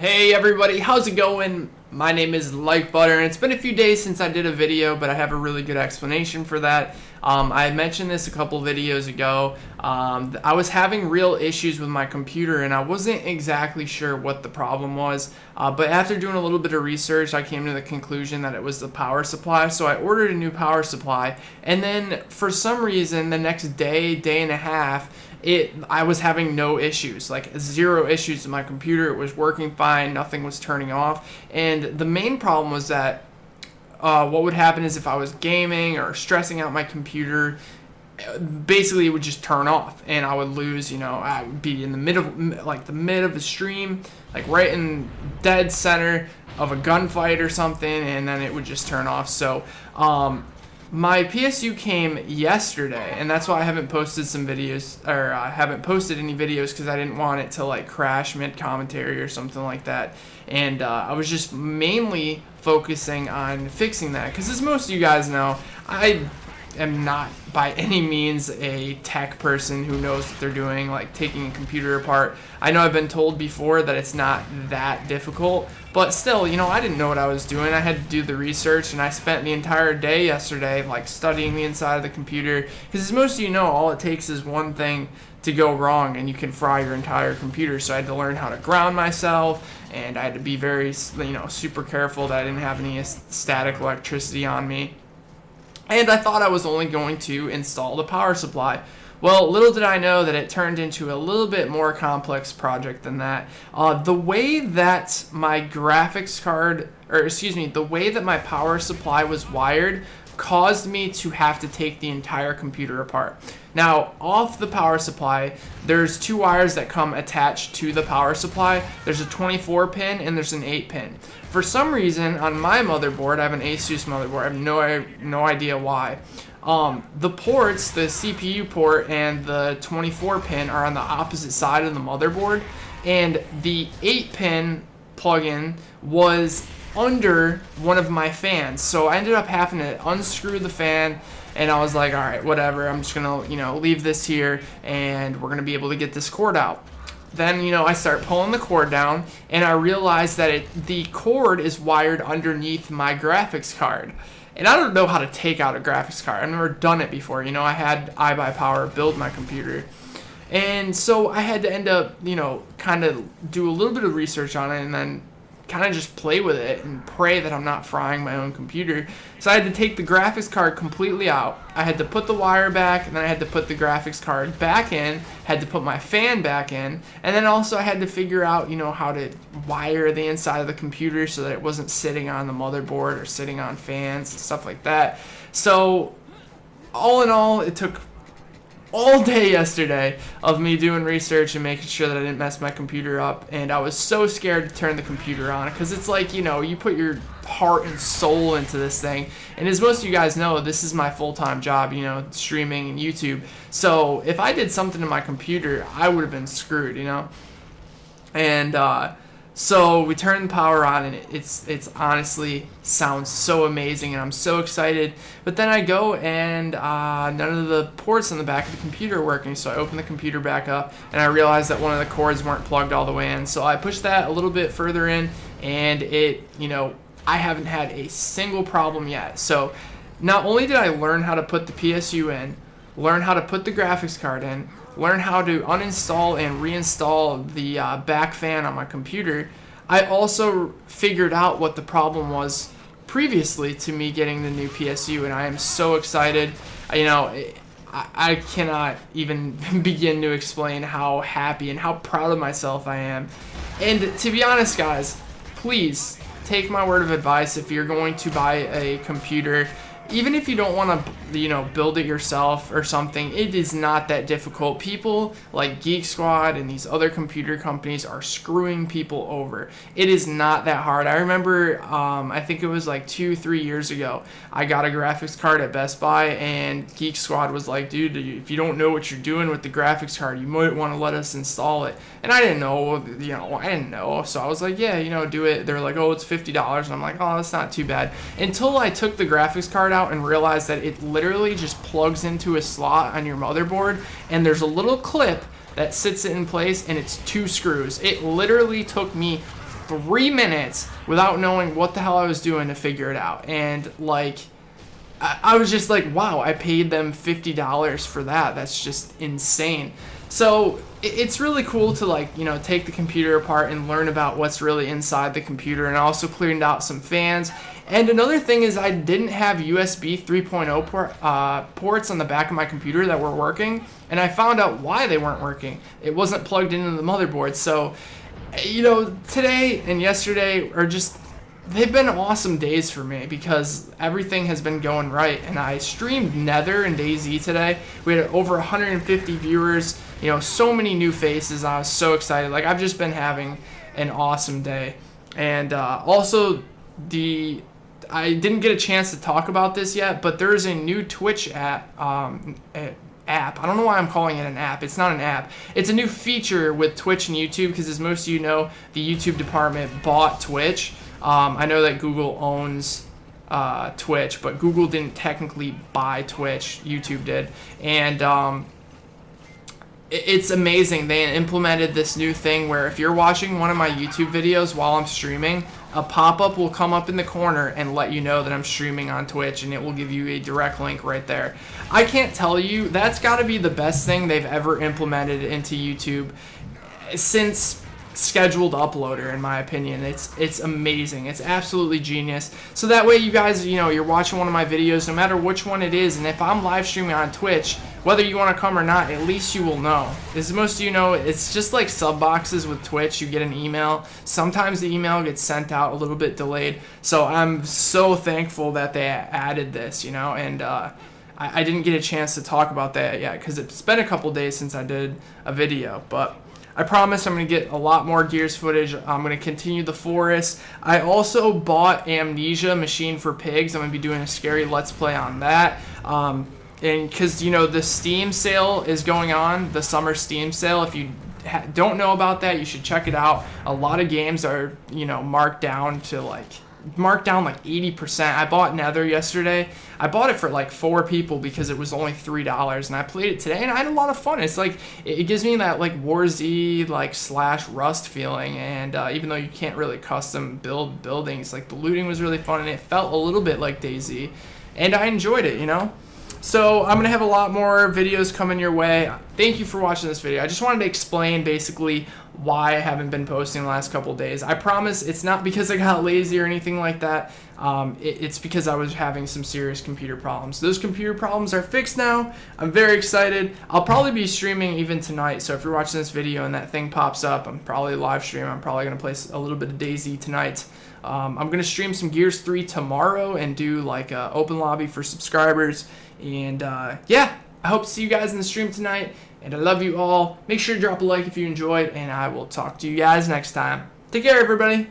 Hey everybody, how's it going? My name is Like Butter, and it's been a few days since I did a video, but I have a really good explanation for that. I mentioned this a couple videos ago. I was having real issues with my computer, and I wasn't exactly sure what the problem was. But after doing a little bit of research, I came to the conclusion that it was the power supply. So I ordered a new power supply, and then for some reason, the next day and a half, I was having no issues, like zero issues with my computer. It was working fine, nothing was turning off. And the main problem was that what would happen is if I was gaming or stressing out my computer, basically it would just turn off and I would lose, I would be in the middle, like the mid of the stream, like right in dead center of a gunfight or something, and then it would just turn off. So my PSU came yesterday, and that's why I haven't posted some videos, or I haven't posted any videos, because I didn't want it to like crash mid-commentary or something like that. And I was just mainly focusing on fixing that, because as most of you guys know, I am not by any means a tech person who knows what they're doing, like taking a computer apart. I know I've been told before that it's not that difficult, but still, I didn't know what I was doing. I had to do the research, and I spent the entire day yesterday like studying the inside of the computer, because as most of you know, all it takes is one thing to go wrong and you can fry your entire computer. So I had to learn how to ground myself, and I had to be very super careful that I didn't have any static electricity on me. And I thought I was only going to install the power supply. Well, little did I know that it turned into a little bit more complex project than that. The way that my graphics card, the way that my power supply was wired caused me to have to take the entire computer apart. Now, off the power supply, there's two wires that come attached to the power supply. There's a 24 pin and there's an 8 pin. For some reason, on my motherboard, I have an Asus motherboard, I have no idea why. The ports, the CPU port and the 24 pin are on the opposite side of the motherboard, and the 8 pin plug-in was under one of my fans. So I ended up having to unscrew the fan, and I was like, all right, whatever, I'm just gonna leave this here, and we're gonna be able to get this cord out. Then I start pulling the cord down, and I realize that the cord is wired underneath my graphics card. And I don't know how to take out a graphics card. I've never done it before. I had iBuyPower build my computer. And so I had to end up, kind of do a little bit of research on it, and then kind of just play with it and pray that I'm not frying my own computer. So I had to take the graphics card completely out. I had to put the wire back, and then I had to put the graphics card back in, had to put my fan back in, and then also I had to figure out, how to wire the inside of the computer so that it wasn't sitting on the motherboard or sitting on fans and stuff like that. So all in all, it took all day yesterday of me doing research and making sure that I didn't mess my computer up, and I was so scared to turn the computer on, because it's like, you put your heart and soul into this thing, and as most of you guys know, this is my full-time job, streaming and YouTube. So if I did something to my computer, I would have been screwed, and so we turned the power on, and it's honestly sounds so amazing, and I'm so excited. But then I go, and none of the ports on the back of the computer are working. So I open the computer back up, and I realized that one of the cords weren't plugged all the way in. So I pushed that a little bit further in, and I haven't had a single problem yet. So not only did I learn how to put the PSU in, learn how to put the graphics card in, learn how to uninstall and reinstall the back fan on my computer, I also figured out what the problem was previously to me getting the new PSU, and I am so excited. I cannot even begin to explain how happy and how proud of myself I am. And to be honest, guys, please take my word of advice. If you're going to buy a computer, even if you don't want to, build it yourself or something, it is not that difficult. People like Geek Squad and these other computer companies are screwing people over. It is not that hard. I remember, I think it was like 2-3 years ago, I got a graphics card at Best Buy, and Geek Squad was like, dude, if you don't know what you're doing with the graphics card, you might want to let us install it. And I didn't know, so I was like, yeah, do it. They're like, oh, it's $50, and I'm like, oh, that's not too bad. Until I took the graphics card out and realized that it literally just plugs into a slot on your motherboard, and there's a little clip that sits it in place, and it's 2 screws. It literally took me 3 minutes without knowing what the hell I was doing to figure it out. And like, I was just like, wow, I paid them $50 for that. That's just insane. So it's really cool to, like, you know, take the computer apart and learn about what's really inside the computer, and I also cleaned out some fans. And another thing is I didn't have USB 3.0 ports on the back of my computer that were working, and I found out why they weren't working. It wasn't plugged into the motherboard. So, you know, today and yesterday are just, they've been awesome days for me because everything has been going right. And I streamed Nether and DayZ today. We had over 150 viewers, you know, so many new faces. I was so excited. Like, I've just been having an awesome day. And also, I didn't get a chance to talk about this yet, but there's a new Twitch app. I don't know why I'm calling it an app. It's not an app. It's a new feature with Twitch and YouTube because, as most of you know, the YouTube department bought Twitch. I know that Google owns Twitch, but Google didn't technically buy Twitch. YouTube did. And it's amazing. They implemented this new thing where if you're watching one of my YouTube videos while I'm streaming, a pop-up will come up in the corner and let you know that I'm streaming on Twitch, and it will give you a direct link right there. I can't tell you, that's got to be the best thing they've ever implemented into YouTube since scheduled uploader, in my opinion. It's amazing. It's absolutely genius. So that way you guys, you know, you're watching one of my videos, no matter which one it is, and if I'm live streaming on Twitch, whether you want to come or not, at least you will know. As most of you know, it's just like sub boxes with Twitch. You get an email. Sometimes the email gets sent out a little bit delayed. So I'm so thankful that they added this, you know, and I didn't get a chance to talk about that yet because it's been a couple days since I did a video, but I promise I'm going to get a lot more Gears footage. I'm going to continue the forest. I also bought Amnesia Machine for Pigs. I'm going to be doing a scary Let's Play on that. And because, you know, the Steam sale is going on, the summer Steam sale. If you don't know about that, you should check it out. A lot of games are, you know, marked down like 80%. I bought Nether yesterday. I bought it for like 4 people because it was only $3, and I played it today and I had a lot of fun. It's like, it gives me that like War Z like / Rust feeling, and even though you can't really custom build buildings, like the looting was really fun and it felt a little bit like DayZ, and I enjoyed it, you know. So I'm going to have a lot more videos coming your way. Thank you for watching this video. I just wanted to explain basically why I haven't been posting the last couple days. I promise it's not because I got lazy or anything like that. It's because I was having some serious computer problems. Those computer problems are fixed now. I'm very excited. I'll probably be streaming even tonight. So if you're watching this video and that thing pops up, I'm probably live streaming. I'm probably going to play a little bit of DayZ tonight. I'm going to stream some Gears 3 tomorrow and do like an open lobby for subscribers. And yeah, I hope to see you guys in the stream tonight. And I love you all. Make sure to drop a like if you enjoyed. And I will talk to you guys next time. Take care, everybody.